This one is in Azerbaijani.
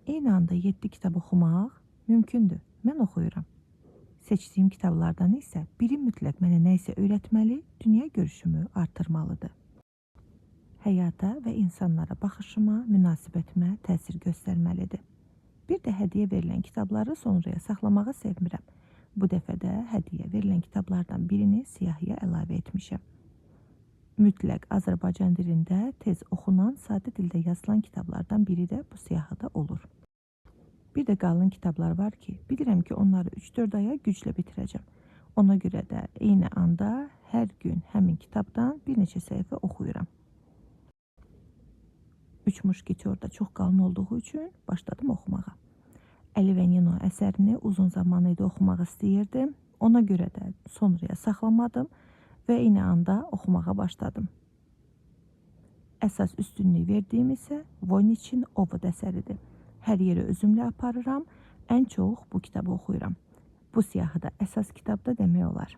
Eyni anda 7 kitab oxumaq mümkündür. Mən oxuyuram. Seçdiyim kitablardan isə biri mütləq mənə nə isə öyrətməli, dünya görüşümü artırmalıdır. Həyata və insanlara baxışıma, münasibətimə təsir göstərməlidir. Bir də hədiyyə verilən kitabları sonraya saxlamağı sevmirəm. Bu dəfə də hədiyyə verilən kitablardan birini siyahıya əlavə etmişəm. Mütləq Azərbaycan dilində tez oxunan, sadə dildə yazılan kitablardan biri də bu siyahıda olur. Bir də qalın kitablar var ki, bilirəm ki, onları 3-4 aya güclə bitirəcəm. Ona görə də eyni anda hər gün həmin kitabdan bir neçə səhifə oxuyuram. Üç Muşketor da çox qalın olduğu üçün başladım oxumağa. Əli və Nino əsərini uzun zaman idi oxumaq istəyirdim. Ona görə də sonraya saxlamadım və eyni anda oxumağa başladım. Əsas üstünlük verdiyim isə Voyniçin Ovud əsəridir. Hər yerə özümlə aparıram, ən çox bu kitabı oxuyuram. Bu siyahıda əsas kitab da demək olar.